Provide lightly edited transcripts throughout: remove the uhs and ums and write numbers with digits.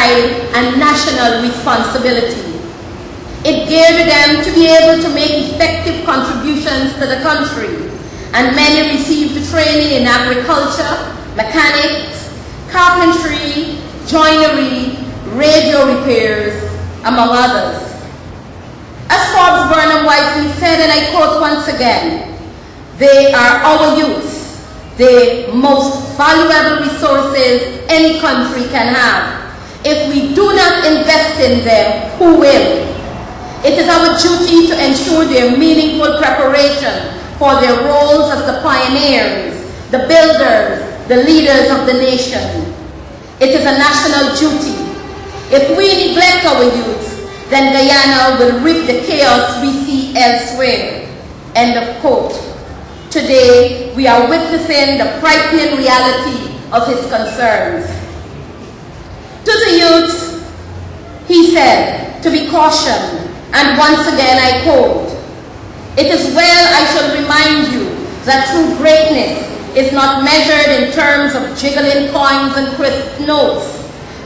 lifestyle and national responsibility. It geared them to be able to make effective contributions to the country, and many received training in agriculture, mechanics, carpentry, joinery, radio repairs, among others. As Forbes Burnham wisely said, and I quote once again, "They are our youths, the most valuable resources any country can have. If we do not invest in them, who will? It is our duty to ensure their meaningful preparation for their roles as the pioneers, the builders, the leaders of the nation. It is a national duty. If we neglect our youths, then Guyana will reap the chaos we see elsewhere." End of quote. Today, we are witnessing the frightening reality of his concerns. To the youths, he said, to be cautioned, and once again I quote, "It is well I shall remind you that true greatness is not measured in terms of jiggling coins and crisp notes,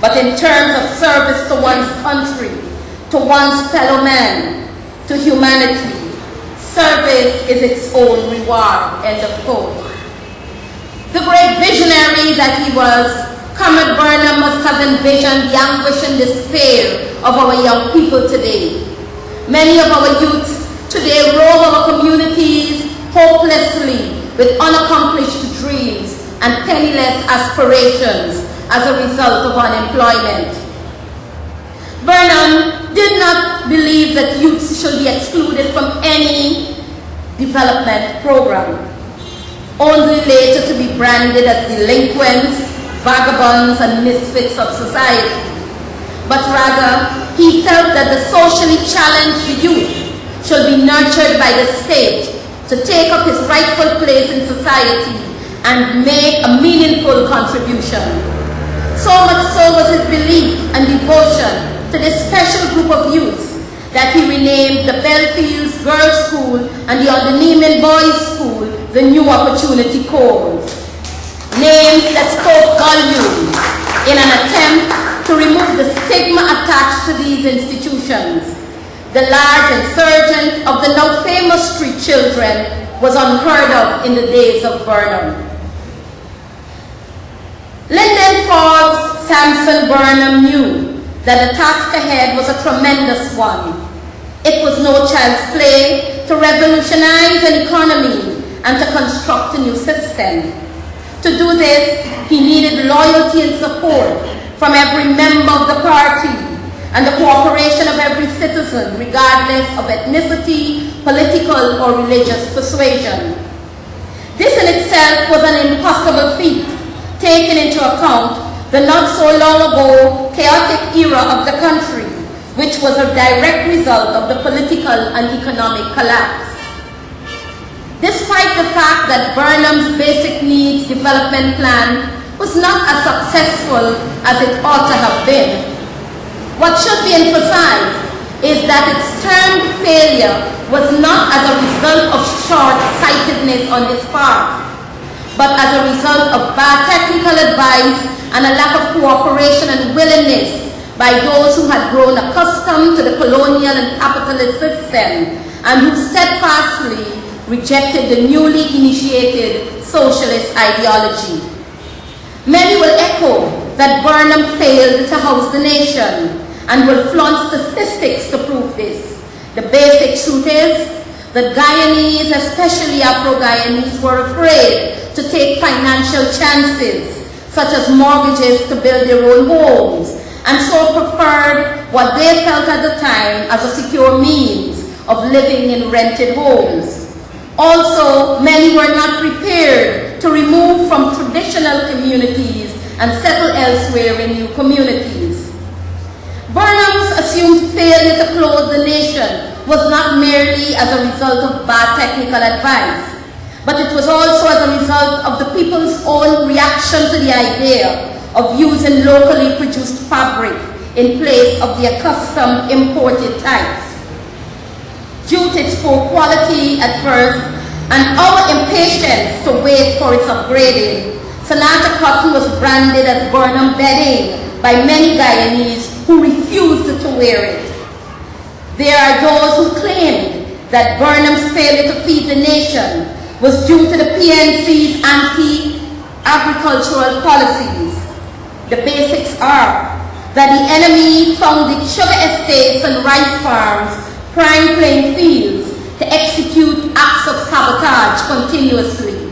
but in terms of service to one's country, to one's fellow man, to humanity. Service is its own reward." End of quote. The great visionary that he was, Comrade Burnham must have envisioned the anguish and despair of our young people today. Many of our youths today roam our communities hopelessly with unaccomplished dreams and penniless aspirations as a result of unemployment. Burnham did not believe that youths should be excluded from any development program, only later to be branded as delinquents, vagabonds, and misfits of society. But rather, he felt that the socially challenged youth should be nurtured by the state to take up his rightful place in society and make a meaningful contribution. So much so was his belief and devotion to this special group of youths that he renamed the Belfields Girls' School and the Underneeman Boys' School the New Opportunity Calls. Names that spoke volumes in an attempt to remove the stigma attached to these institutions. The large insurgent of the now famous street children was unheard of in the days of Burnham. Linden, Forbes, Sampson, Burnham knew that the task ahead was a tremendous one. It was no child's play to revolutionize an economy and to construct a new system. To do this, he needed loyalty and support from every member of the party and the cooperation of every citizen, regardless of ethnicity, political, or religious persuasion. This in itself was an impossible feat, taking into account the not so long ago chaotic era of the country, which was a direct result of the political and economic collapse. Despite the fact that Burnham's basic needs development plan was not as successful as it ought to have been, what should be emphasized is that its termed failure was not as a result of short-sightedness on his part, but as a result of bad technical advice and a lack of cooperation and willingness by those who had grown accustomed to the colonial and capitalist system and who steadfastly rejected the newly initiated socialist ideology. Many will echo that Burnham failed to house the nation and will flaunt statistics to prove this. The basic truth is that Guyanese, especially Afro-Guyanese, were afraid to take financial chances, such as mortgages to build their own homes, and so preferred what they felt at the time as a secure means of living in rented homes. Also, many were not prepared to remove from traditional communities and settle elsewhere in new communities. Burnham's assumed failure to clothe the nation was not merely as a result of bad technical advice, but it was also as a result of the people's own reaction to the idea of using locally produced fabric in place of the accustomed imported types. Due to its poor quality at first and our impatience to wait for its upgrading, Sonata cotton was branded as Burnham bedding by many Guyanese who refused to wear it. There are those who claimed that Burnham's failure to feed the nation was due to the PNC's anti-agricultural policies. The basics are that the enemy founded sugar estates and rice farms, prime plain fields, to execute acts of sabotage continuously.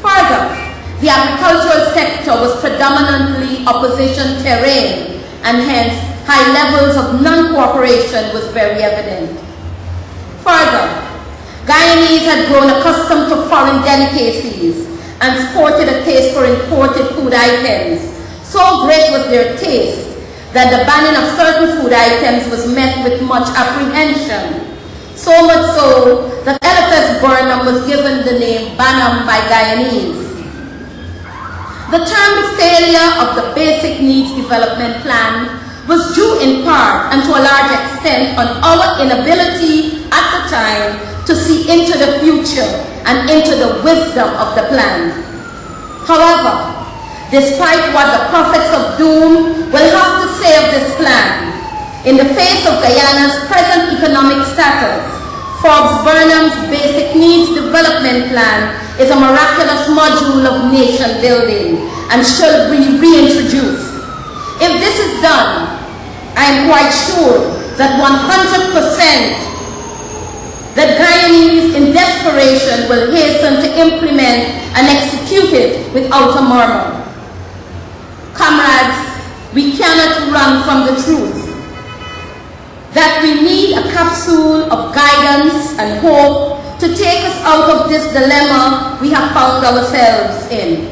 Further, the agricultural sector was predominantly opposition terrain, and hence high levels of non-cooperation was very evident. Further, Guyanese had grown accustomed to foreign delicacies and sported a taste for imported food items. So great was their taste that the banning of certain food items was met with much apprehension. So much so that Forbes Burnham was given the name Burnham by Guyanese. The term failure of the Basic Needs Development Plan was due in part and to a large extent on our inability at the time to see into the future and into the wisdom of the plan. However, despite what the prophets of doom will have to say of this plan, in the face of Guyana's present economic status, Forbes Burnham's Basic Needs Development Plan is a miraculous module of nation building and should be reintroduced. If this is done, I am quite sure that 100% that Guyanese in desperation will hasten to implement and execute it without a murmur. Comrades, we cannot run from the truth that we need a capsule of guidance and hope to take us out of this dilemma we have found ourselves in.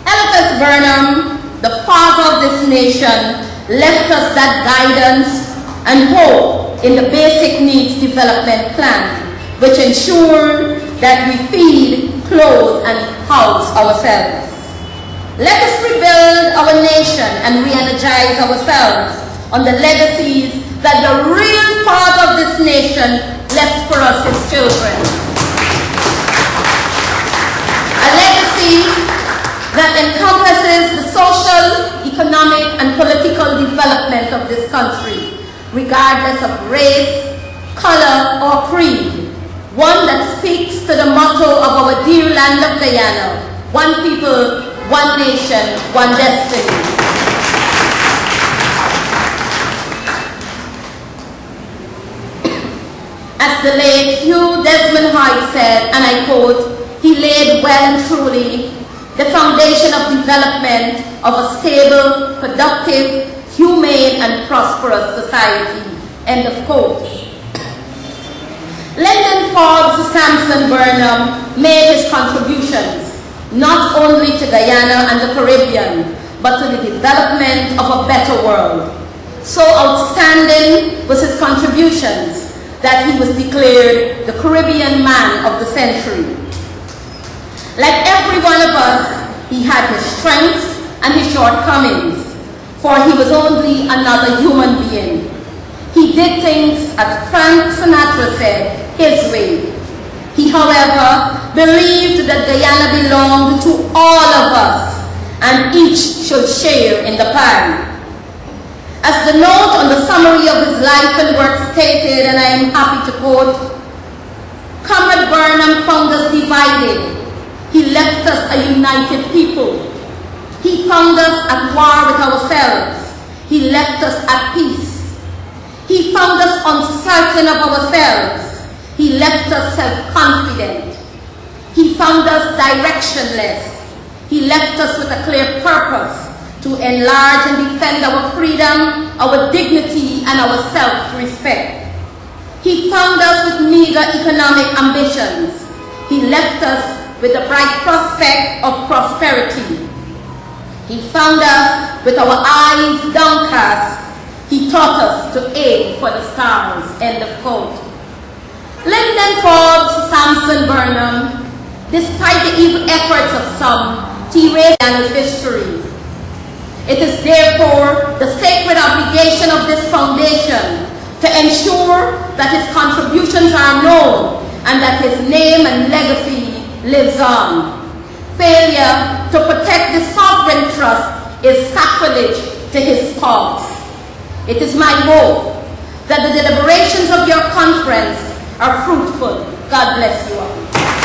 Forbes Burnham, the father of this nation, left us that guidance and hope in the Basic Needs Development Plan, which ensured that we feed, clothe, and house ourselves. Let us rebuild our nation and re-energize ourselves on the legacies that the real father of this nation left for us, his children. A legacy that encompasses the social, economic, and political development of this country, regardless of race, color, or creed. One that speaks to the motto of our dear land of Guyana: one people, one nation, one destiny. As the late Hugh Desmond Hyde said, and I quote, he laid well and truly the foundation of development of a stable, productive, humane, and prosperous society. End of quote. Linden Forbes Sampson Burnham made his contributions not only to Guyana and the Caribbean, but to the development of a better world. So outstanding was his contributions that he was declared the Caribbean man of the century. Like every one of us, he had his strengths and his shortcomings, for he was only another human being. He did things, as Frank Sinatra said, his way. He, however, believed that Guyana belonged to all of us, and each should share in the pie. As the note on the summary of his life and work stated, and I am happy to quote, Comrade Burnham found us divided. He left us a united people. He found us at war with ourselves. He left us at peace. He found us uncertain of ourselves. He left us self-confident. He found us directionless. He left us with a clear purpose to enlarge and defend our freedom, our dignity, and our self-respect. He found us with meager economic ambitions. He left us with the bright prospect of prosperity. He found us with our eyes downcast. He taught us to aim for the stars. End of quote. Linden Forbes Sampson Burnham, despite the evil efforts of some to erase Guyana's history, it is therefore the sacred obligation of this foundation to ensure that his contributions are known and that his name and legacy lives on. Failure to protect the sovereign trust is sacrilege to his cause. It is my hope that the deliberations of your conference are fruitful. God bless you all.